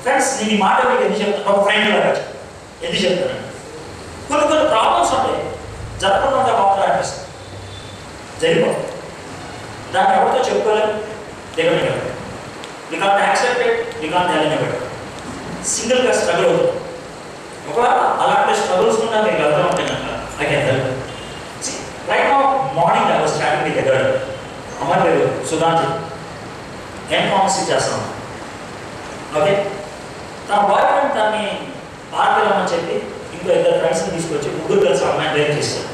Friends నేను ఈ మాట మీకు ఎందుకు చెప్తాను, ఒక ఫ్రెండ్ లాగా ఎందుకు చెప్తాను, కొన్ని కొన్ని ప్రాబ్లమ్స్ ఉంటాయి జరగకుండా బాగుంటుంది అనిపిస్తుంది, జరిగిపోతుంది. దాన్ని ఎవరితో చెప్పుకోలేదు, దగ్గర we can't accept it, we can't tell anybody. సింగిల్గా స్ట్రగుల్ అవుతుంది. ఒకవేళ అలాంటి స్ట్రగుల్స్ కూడా మీకు అర్థం ఉంటాయి కనుక I can help. Right now morning I was starting with a girl, అమ్మాయి పేరు సుధాంజలి, ఎన్ఫార్మసీ చేస్తాను. ఓకే, తన బాయ్ ఫ్రెండ్ తనని పార్క్ వెళ్ళమని చెప్పి ఇంకో 2 ఫ్రెండ్స్ని తీసుకొచ్చి ముగ్గురు కలిసి అమ్మాయిని రేప్ చేస్తారు.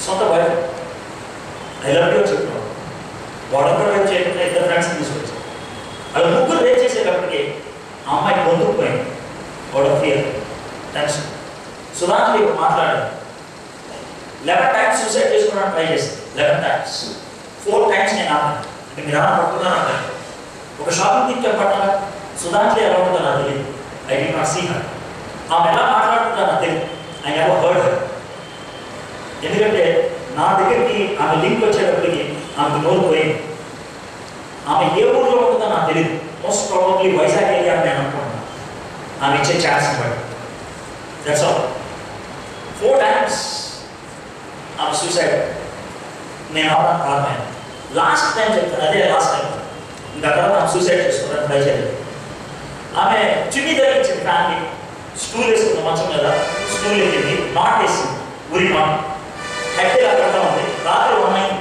సొంత boy friend I love you చెప్తున్నాడు, వాడొక్కడు రేప్ చేయకుండా 2 ఫ్రెండ్స్ని తీసుకొచ్చారు. వాళ్ళు ముగ్గురు రేప్ చేసేటప్పటికి ఆ అమ్మాయి పొందుకుపోయింది, వాడు ఫియర్, టెన్షన్. సుధాంజలి మాట్లాడాడు, 11 టైమ్స్ సూసైడ్ చేసుకోవడానికి ట్రై చేసింది. 11 టైమ్స్, 4 టైమ్స్ నేను ఆపాను. అంటే మీరు ఏమైనా పట్టుకున్నాను అంటారు. ఒక షాపింగ్ తింటే పట్టాల సుధాంజలి ఎలా ఉంటుందో నాకు తెలియదు, I did not see her. ఆమె ఎలా మాట్లాడుతుందో నాకు తెలియదు, ఐ నెవర్ హర్డ్ హర్. ఎందుకంటే నా దగ్గరికి ఆమె లింక్ వచ్చేటప్పటికి ఆమెకు నోరు పోయింది. ఆమె ఏ ఊళ్ళో ఉంటుందో నాకు తెలియదు, మోస్ట్ ప్రాబబ్లీ వైజాగ్ ఏరియా నేను అనుకుంటున్నాను. ఆమె ఇచ్చే ఛాన్స్ బట్టి దట్స్ ఆల్. 4 టైమ్స్ ఆమె సూసైడ్. నేను అవడానికి కారణమైంది. లాస్ట్ టైం చెప్తాను, అదే లాస్ట్ టైం. ఇంకా తర్వాత ఆమె సూసైడ్ చేసుకోవడానికి ట్రై చేయలేదు. ఆమె చున్నీ ధరించింది, ఫ్యామిలీ స్టూల్ వేసుకుంది మంచం మీద, స్టూల్ ఎక్కింది, నాట్ వేసింది, ఊరి నాట్ హెడ్ ఇలా కడతా ఉంది. రాత్రి 1 అయింది.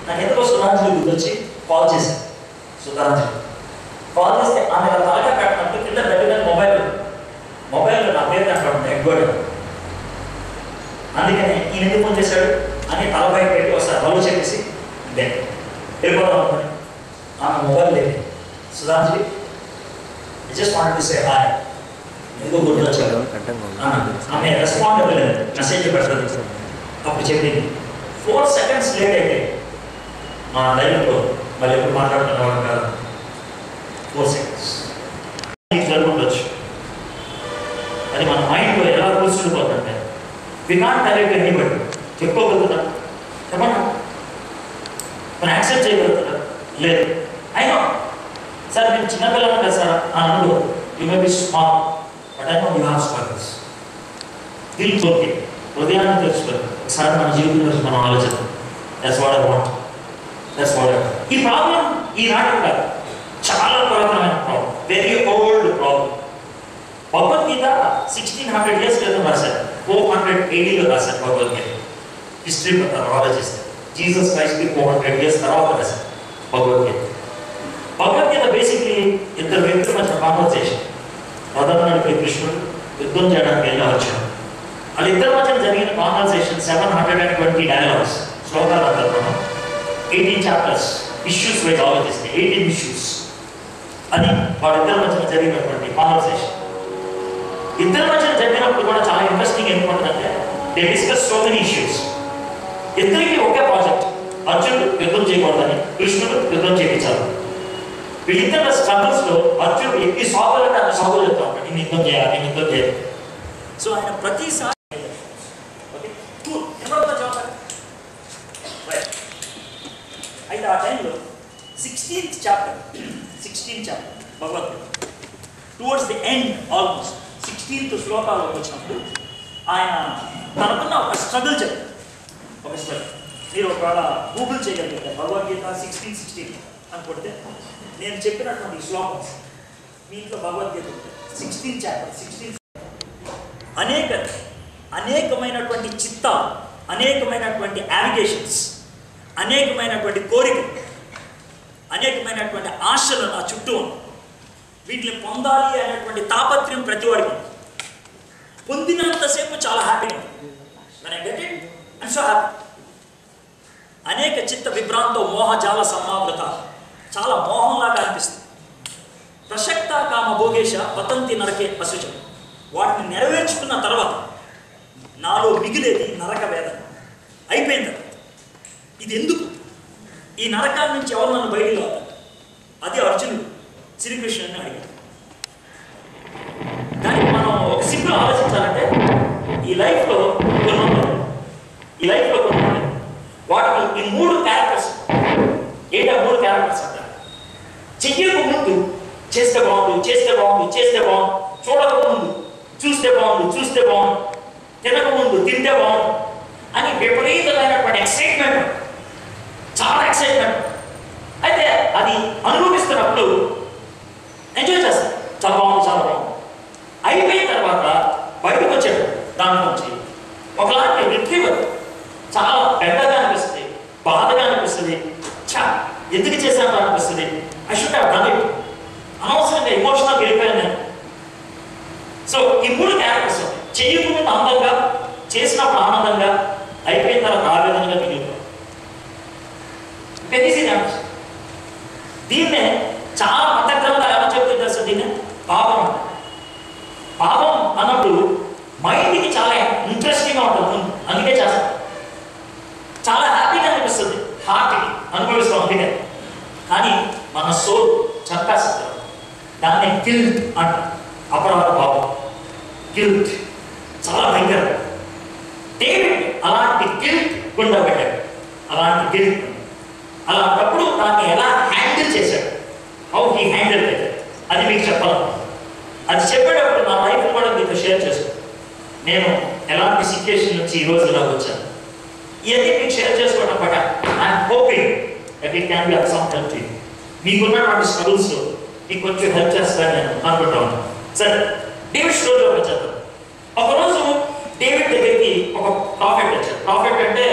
నాకు ఎందుకో సుధాంజలి గుర్తొచ్చి కాల్ చేశాను. సుధాంజలి కాల్ చేస్తే ఆమె తలగా కట్టినప్పుడు కింద దగ్గర మొబైల్లో నా పేరు కట్టడం ఎగ్గోడు. అందుకని ఈయన ఎందుకు ఫోన్ చేశాడు అని తలపై పెట్టి ఒకసారి హలో చెప్పేసి వెళ్ళిపోదాం అనుకుని ఆమె మొబైల్ లేదు. Sudhanjali I just wanted to say hi, ఎందుకు గుర్తొచ్చాడు, ఆమె రెస్పాండబుల్ మెసేజ్ పెడుతుంది. అప్పుడు చెప్పింది 4 సెకండ్స్ లేట్ అయితే మా లైఫ్లో మళ్ళీ ఎప్పుడు మాట్లాడుతున్నవాడు కాదు. 4 సెకండ్స్ జరుగుండొచ్చు, అది మన మైండ్లో ఎలా కూర్చుండిపోతుంటే we can't tell it to anybody. చెప్పుకోగలుగుతా, చెప్పండి, మనం యాక్సెప్ట్ చేయగలుగుతారా? లేదు. అయినా సార్ నేను చిన్నపిల్లలు కదా సార్ అని అనుకో, you may be small but I know you have struggles. దిల్ తోకి హృదయాన్ని తెలుసుకోవాలి. ఒకసారి మన జీవితంలో మనం ఆలోచిద్దాం. That's what I want, that's what I want. ఈ ప్రాబ్లం ఈనాటి కాదు, చాలా పురాతనమైన problem, very old problem. Bhagavad Gita 1600 years క్రితం రాశారు, 400 AD రాశారు భగవద్గీత. హిస్టరీ ప్రకారం ఆలోచిస్తే జీసస్ క్రైస్ట్కి 400 years తర్వాత రాశారు భగవద్గీత. భగవద్గీత బేసిక్లీ 2 వ్యక్తుల మధ్య కాన్వర్సేషన్. ప్రధానమంత్రి కృష్ణుడు యుద్ధం చేయడానికి వెళ్ళి వచ్చాడు. వాళ్ళిద్దరి మధ్య జరిగిన కాన్వర్సేషన్ 720 డైలాగ్స్, శ్లోకాలు అంటారు. 18 చాప్టర్స్, ఇష్యూస్ వైజ్ ఆలోచిస్తే 18 ఇష్యూస్. అది వాళ్ళిద్దరి మధ్య జరిగినటువంటి కాన్వర్సేషన్. ఇద్దరి మధ్య జరిగినప్పుడు కూడా చాలా ఇంట్రెస్టింగ్ ఏమిటంటే they discuss so many issues. ఇద్దరికి ఒకే ప్రాజెక్ట్, అర్జునుడు యుద్ధం చేయకూడదని, కృష్ణుడు యుద్ధం చేయించాలి. వీళ్ళిద్దరు స్ట్రగుల్స్ లో అర్జునుడు ఎన్ని సాగులంటే అన్ని సాగులు చెప్తా ఉంటాడు, నేను యుద్ధం చేయాలి, నేను యుద్ధం చేయాలి. సో ఆయన ప్రతిసారి అయితే ఆ టైంలో 16th chapter Bhagavad Gita towards the end almost 16th శ్లోకాలు వచ్చినప్పుడు ఆయన తనకున్న ఒక స్ట్రగుల్ చెప్పారు. ఒక స్ట్రగుల్ మీరు ఒకవేళ గూగుల్ చేయగలిగితే భగవద్గీత 16:16 అని కొడితే నేను చెప్పినటువంటి శ్లోకం మీ ఇంట్లో భగవద్గీత 16th చాప్టర్ 16 అనేకమైనటువంటి చిత్తాలు, అనేకమైనటువంటి అలిగేషన్స్, అనేకమైనటువంటి కోరికలు, అనేకమైనటువంటి ఆశలు నా చుట్టూ ఉన్నాయి. వీటిని పొందాలి అనేటువంటి తాపత్రయం ప్రతి వాడికి. పొందినంతసేపు చాలా హ్యాపీగా ఉంటుంది. అనేక చిత్త విభ్రాంతో మోహజాల సమావృత, చాలా మోహంలాగా అనిపిస్తుంది. ప్రసక్త కామ భోగేశ పతంతి నరకే పశుజం, వాటిని నెరవేర్చుకున్న తర్వాత నాలో మిగిలేది నరక వేదన. అయిపోయిన తర్వాత ఇది ఎందుకు, ఈ నరకాల నుంచి ఎవరు నన్ను బయటికి లాగుతారు? అది అర్జునుడు శ్రీకృష్ణుని అడిగాడు. దానికి మనం ఒక సింపుల్ ఆలోచించాలంటే ఈ లైఫ్లో వాటికి ఈ 3 క్యారెక్టర్స్. ఏంటి ఆ 3 క్యారెక్టర్స్ అంటారు? చెయ్యకు ముందు చేస్తే బాగుండు, చేస్తే బాగుండు, చేస్తే బాగుండు, చూడకముందు చూస్తే బాగుండు, చూస్తే బాగుండు, తినకముందు తింటే బాగుండు అని విపరీతమైనటువంటి ఎక్సైట్మెంట్, చాలా ఎక్సైట్మెంట్. అయితే అది అనుభవిస్తున్నప్పుడు ఎంజాయ్ చేస్తాం, చాలా బాగుంది, చాలా బాగుంది. అయిపోయిన తర్వాత బయటకు వచ్చాడు దాంట్లోంచి ఒకలాంటి రిట్రీవర్, చాలా పెద్దగా అనిపిస్తుంది, బాధగా అనిపిస్తుంది, ఎందుకు చేశాను అనిపిస్తుంది. I should have done it, అనవసరంగా ఎమోషనల్ వెళ్ళిపోయాను నేను. సో ఈ 3 క్యారెక్టర్స్ చేయకుండా అందంగా, చేసినప్పుడు ఆనందంగా, అయిపోయిన తర్వాత ఆవేదనగా మిగిలిపోయాం. దీన్నే చాలా మత గ్రంథాలు ఎలా చెప్తుంది తెలుసు, దీన్ని పాపం అంటే. పాపం అన్నప్పుడు మైండ్కి చాలా ఇంట్రెస్టింగ్గా ఉంటుంది, అందుకే చేస్తాం, చాలా హ్యాపీగా అనిపిస్తుంది, హార్ట్కి అనుభవిస్తాం అందుకే. కానీ మన సోల్ చంపేస్తుంది, దాన్ని గిల్ట్ అంటారు. అపరాధ పాపం, గిల్ట్ చాలా భయంకరం. డేవిడ్ అలాంటి గిల్ట్ గుండా పెట్టాడు, అలాంటి గిల్ట్. అలాంటప్పుడు దాన్ని ఎలా హ్యాండిల్ చేశాడు, హౌ హీ హ్యాండిల్ చేశాడు, అది మీకు చెప్పాలి. అది చెప్పేటప్పుడు నా లైఫ్ కూడా మీతో షేర్ చేస్తాను. నేను ఎలాంటి సిచ్యుయేషన్ నుంచి ఈరోజు ఇలా వచ్చాను, ఇవన్నీ మీకు షేర్ చేసుకోవడం but I'm hoping that it can be of some help to you. మీకున్నటువంటి స్ట్రగుల్స్ మీకు కొంచెం హెల్ప్ చేస్తానని నేను అనుకుంటా ఉన్నాను. సరే, డేవిడ్ స్టోరీలో వచ్చాను. ఒకరోజు డేవిడ్ దగ్గరికి ఒక ప్రాఫెట్ వచ్చాడు. ప్రాఫెట్ అంటే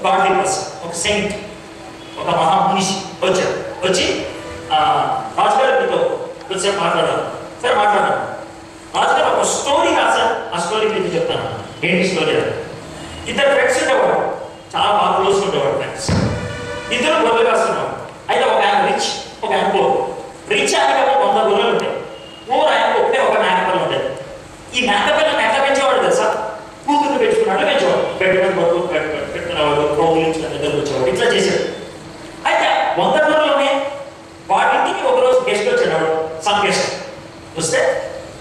గాడ్లీ పర్సన్, ఒక సెయింట్, ఒక మహామనిషి వచ్చాడు. వచ్చి రాజుగారు మీతో కొంచెం మాట్లాడాలి. సరే మాట్లాడాను. రాజుగారు ఒక స్టోరీ రాశారు, ఆ స్టోరీ మీకు చెప్తాను. ఏంటి స్టోరీ? ఇద్దరు ఫ్రెండ్స్ ఉండేవాడు, చాలా బాగా క్లోజ్ ఉండేవాడు ఫ్రెండ్స్. ఇద్దరు గొర్రెలు కాసుకున్నాడు. అయితే ఒక ఆయన రిచ్, ఒక ఆయన పోర్. రిచ్ ఆయన 100 గొర్రెలు ఉంటాయి, పోర్ ఆయన ఒకటే ఒక మేకపిల్ల ఉండేది. ఈ మేకపిల్లని ఎట్లా పెంచేవాడు తెలుసా? కూతుర్ని పెంచుకున్నట్లు పెంచేవాడు, పెట్టుకునేవాడు, ప్రోగ్లించుకుని దగ్గరకు వచ్చేవాడు, ఇట్లా చేశాడు. అయితే 100 గొర్రెలోనే వాటింటికి ఒకరోజు గెస్ట్ వచ్చాడు. సమ్ గెస్ట్ వస్తే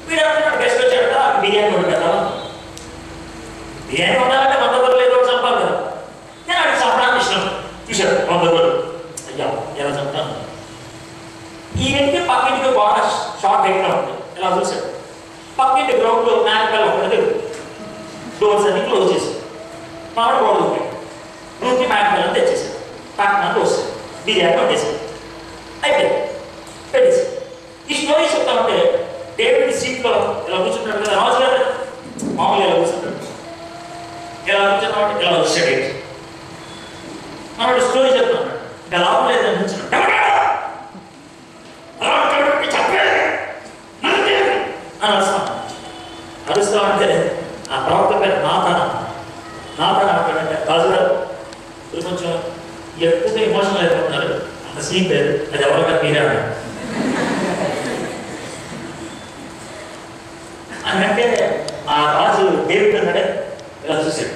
వీడు అనుకున్నాడు, గెస్ట్ వచ్చాడు కదా బిర్యానీ వండు కదా, బిర్యానీ వండాలంటే 100 గొర్రెలు ఏదో చంపాలి కదా. నేను అడిగి చంపడానికి ఇష్టం చూశాడు. 100 గొర్రెలు, అయ్యా ఎలా చంపుతాను? ఈ ఇంటికి పక్కింటికి బాగా షార్ట్ హైట్లో ఉంది. ఇలా చూశాడు, పక్కింటి గ్రౌండ్లో మేకపిల్ల ఒకటి డోర్స్ అన్ని క్లోజ్ చేశాడు. మామిడి గోడలు ఉంటాయి, రూమ్కి మేకపిల్లని తెచ్చేసాడు. పక్కన వస్తాడు, బిర్యానీ వండేసాడు, అయిపోయింది, పెట్టేసాడు. ఈ స్టోరీ చెప్తా ఉంటే డేవిడ్ సీట్లో ఇలా కూర్చుంటాడు కదా, రాజుగారు మామూలుగా ఇలా కూర్చుంటాడు. ఇలా కూర్చున్నాడు, ఇలా వచ్చాడు. మనోడు స్టోరీ చెప్తున్నాడు, ఇంకా లాభం లేదని కూర్చున్నాడు. అరుస్తా ఉంటే ఆ ప్రవక్త పేరు నాథన అంటాడంటే, రాజుగారు మీరు కొంచెం ఎక్కువగా ఎమోషనల్ అయిపోతున్నారు, అంత సీన్ లేదు, అది ఎవరిగా మీరే అని అంటే ఆ రాజు డేవిడ్ అన్నాడే ఇలా చూశాడు.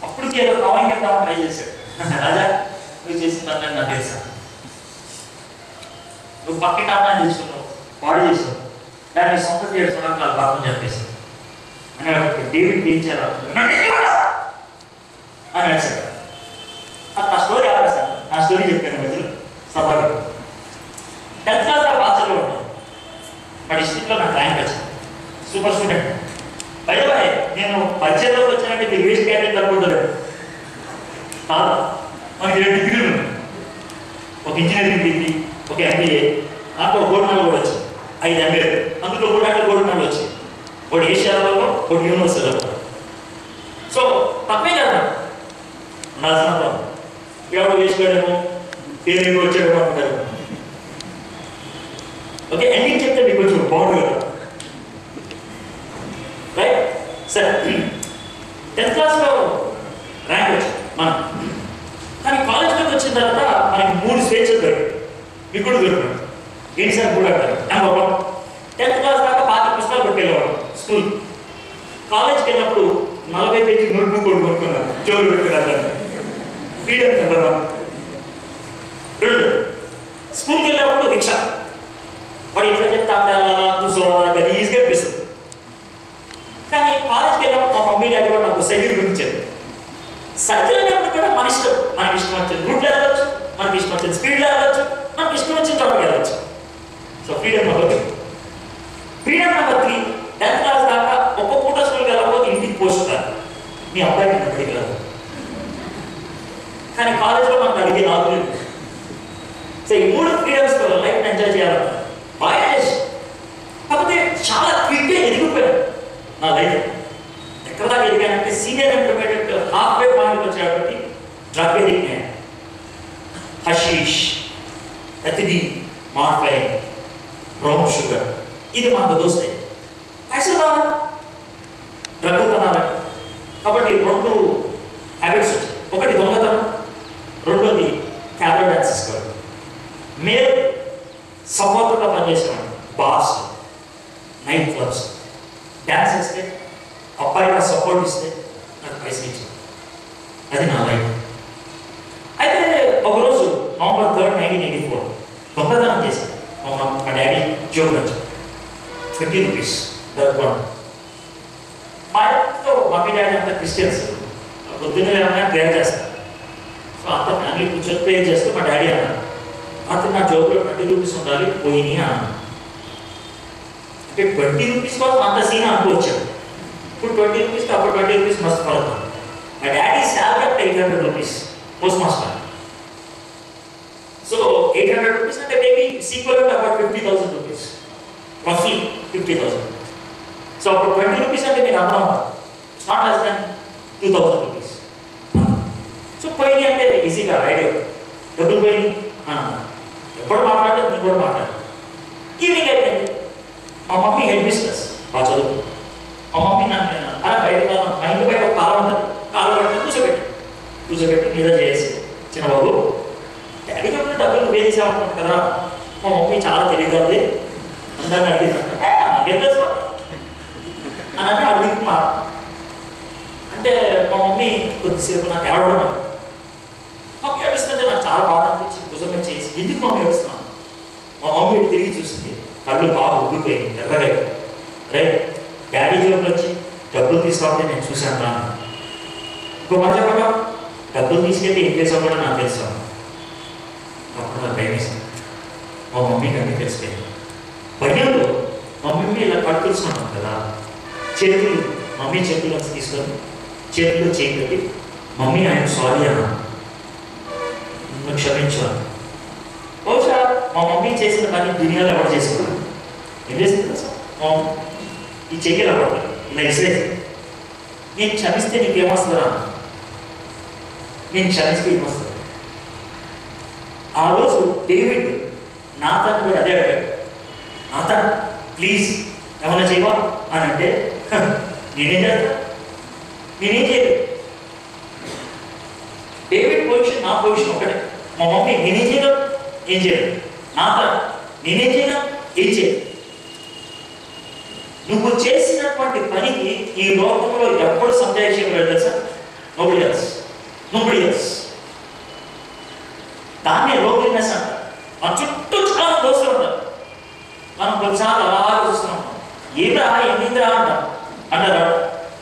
అప్పటికి ఏదో కావాలని ట్రై చేశాడు. రాజా, నువ్వు చేసిన పని నాకు తెలుసా, నువ్వు పక్కకి అమ్మాయిని తీసుకున్నావు, పాడు చేసావు, దాన్ని సొంత చేసుకోవడానికి నాకు పాపం చెప్పేసి అని డేవిడ్ ఏం చేయాలి అని అడిచాడు. ఆ స్టోరీ ఆలోచిస్తాను, ఆ స్టోరీ చెప్పాను మధ్యలో సభలో. 10th క్లాస్ బాధ్యతలో ఉంటాను, వాడి హిస్టరీలో నాకు ర్యాంక్ వచ్చింది, సూపర్ స్టూడెంట్. బయటపడే నేను పరిచయంలోకి వచ్చానంటే మీరు వేస్ట్ క్యారెక్టర్ అనుకుంటారు కాదు. మనకి 2 డిగ్రీలు ఉన్నాయి, ఒక ఇంజనీరింగ్ డిగ్రీ, ఒక MBA, నాకు ఒక గోల్డ్ మెడల్ కూడా వచ్చింది, 5 MBA, అందులో కూడా గోల్డ్ మెడల్ వచ్చింది, ఒకటి ఏషియాలో, ఒకటి యూనివర్సిటీలో. సో తప్పే కదా నాశనం, ఎవరు వేసుకోవడము, పేరు వచ్చేయడం అనుకుంటారు. ఓకే, ఎండింగ్ చెప్తే మీకు కొంచెం బాగుంటుంది కదా, రైట్? సరే, 10th క్లాస్లో ర్యాంక్ వచ్చింది మనం. కానీ కాలేజ్లోకి వచ్చిన తర్వాత మనకి 3 స్వేచ్ఛలు దొరికాయి, మీకు కూడా దొరికాయి. ఏంటి సార్ కూడా అంటారు. 10th క్లాస్ దాకా 5 పుస్తకాలు కొట్టుకెళ్ళేవాడు స్కూల్. కాలేజ్కి వెళ్ళినప్పుడు 40 పేజీ నోట్బుక్ కొనుక్కున్నాను, జోలు పెట్టుకున్నాను, ఫ్రీడమ్ కదా. 2 స్కూల్కి వెళ్ళినప్పుడు రిక్షా, వాడు ఎట్లా చెప్తా కూర్చోవాలి గలీజ్గా అనిపిస్తుంది. కానీ కాలేజ్కి వెళ్ళినప్పుడు మా మమ్మీ డాడీ కూడా నాకు సైకిల్ గురించారు. సైకిల్ అనేప్పుడు కూడా మన ఇష్టం, మనకి ఇష్టం వచ్చింది రూట్లో వెళ్ళవచ్చు, మనకి ఇష్టం వచ్చింది స్పీడ్లో వెళ్ళవచ్చు, మనకి ఇష్టం వచ్చిన చోటకి వెళ్ళవచ్చు. So freedom number 2. Freedom number 3, 10th class దాకా ఒక్క పూట స్కూల్కి వెళ్ళకపోతే ఇంటికి పోస్తున్నారు, మీ అబ్బాయికి అక్కడికి రాదు. కానీ కాలేజ్లో మనకు అడిగే నాకు లేదు. సో ఈ 3 ఫ్రీడమ్స్ లైఫ్ ఎంజాయ్ చేయాలన్నా బాగా చేసి, కాకపోతే చాలా క్విక్గా ఎదిగిపోయాను నా లైఫ్. ఎక్కడ దాకా ఎదిగానంటే సీనియర్ ఇంటర్మీడియట్ హాఫ్ వే పాయింట్కి వచ్చేటప్పటికి డ్రగ్ ఎడిక్ట్ అయ్యాను. హషీష్, ఎథిడీన్, మార్ఫైన్, బ్రౌన్ షుగర్, ఇది మనకు దోస్తాయి. పైసలు రావాలి, డ్రగ్ కొనాలి. కాబట్టి 2 హ్యాబిట్స్ వచ్చాయి. ఒకటి దొంగతనం, రెండోది క్యాబరే డాన్సెస్ కాదు. మేల్ సపోర్ట్గా పనిచేసేవాడు, బాస్, నైట్ క్లబ్స్, డ్యాన్స్ ఇస్తే అబ్బాయిగా సపోర్ట్ ఇస్తే నాకు పైసలు ఇచ్చింది. అది నా లైఫ్. అయితే ఒకరోజు November 3, 1984 దొంగతనం చేశాను. మా డాడీ జోబులు వచ్చాను, 50 రూపీస్ దొరకకుండా. మా ఇంట్లో మమ్మీ డాడీ అంతా క్రిస్టియన్స్, పొద్దున్నే ఏమైనా ప్రేయర్ చేస్తారు. సో అంత ఫ్యామిలీ కూర్చొని ప్రేయర్ చేస్తూ మా డాడీ అన్నారు, అతను నా జోబులో 20 రూపీస్ ఉండాలి, పోయినాయి అన్నాను. అంటే 20 రూపీస్ కోసం అంత సీన్ అనుకోవచ్చాడు. ఇప్పుడు 20 రూపీస్కి అప్పుడు 20 రూపీస్ మస్తు పడుతుంది. మా daddy salary 800 rupees post master. So 800 rupees అంటే maybe equal to about 50,000 rupees, రఫ్లీ 50,000. సో అప్పుడు 20 రూపీస్ అంటే మీకు అర్థం అవుతుంది, it's not less than 2,000 rupees. So పోయింది అంటే ఈజీగా ఐడియా, డబ్బులు పోయింది అన్నాను. ఎప్పుడు మాట్లాడలేదు, నేను కూడా మాట్లాడలేదు. ఈవినింగ్ అయిపోయింది, మా మమ్మీ హెడ్ బిజినెస్ బాగా చదువు. మా మమ్మీ నన్ను అలా బయట మా ఇంటి బయట ఒక కాలం ఉంటుంది, కాలం బయట కూర్చోబెట్టి మీద చేసి, చిన్నబాబు డాడీ చెప్పిన డబ్బులు పే చేసామనుకుంటు కదా. మా మమ్మీ చాలా తెలియదు ఉంది, అందరిని అడిగిందంట అని అడిగి మాట. అంటే మా మమ్మీ కొద్దిసేపు నాకు ఏడవడం, మాకు ఏడుస్తుంటే నాకు చాలా బాధ అనిపించి భుజం చేసి, ఎందుకు మమ్మీ ఏడుస్తున్నాను. మా మమ్మీ తిరిగి చూసింది, కళ్ళు బాగా ఉబ్బిపోయింది, ఎర్రగా. రైట్, డాడీ జోబులు వచ్చి డబ్బులు తీసుకుంటే నేను చూశాను రా. ఇంకో మాట చెప్పగా, డబ్బులు తీసుకెళ్ళి ఏం చేసావు కూడా నాకు తెలుసు. అప్పుడు నాకు భయం వేసింది, మా మమ్మీకి అన్నీ తెలిసిపోయింది. భయంలో మమ్మీ ఇలా పట్టుకున్నాం కదా, చేతులు మమ్మీ చేతులు తీసుకొని చేతులు చేయి, మమ్మీ ఆయన సారీ అన్నాను, నువ్వు క్షమించాను. బహుశా మా మమ్మీ చేసిన పని దునియాలో ఎవరు చేసుకున్నాను. ఏం చేస్తుంది సార్, ఈ చెయ్యలు పడతాను ఇలా ఇసిరేసి, నేను క్షమిస్తే నీకేమొస్తుందా, నేను క్షమిస్తే ఏమొస్తుంది. ఆ రోజు డేవిడ్ నాథన్ కూడా అదే అడిగాడు, నాథన్ ప్లీజ్ ఏమైనా చేయవా అని అంటే, నేనేం చేస్తా, నేనేం చేయలేదు. డేవిడ్ పొజిషన్ నా పొజిషన్ ఒకటే. మా మమ్మీ నేనేం చేయగలను, ఏం చేయలేదు. నాథన్ నేనేం చేయగలను, ఏం చేయలేదు. నువ్వు చేసినటువంటి పనికి ఈ లోకంలో ఎప్పుడు సంజాయించగలడు తెలుసా, నోబడి ఎల్స్. దాన్నే లోన్లీనెస్ అంటారు. మన చుట్టూ చాలా దోస్తులు ఉంటారు, మనం కొన్నిసార్లు అలా చూస్తున్నాం, ఏమిరా ఏమిందిరా అంటారు.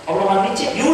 అప్పుడు మన నుంచి యూ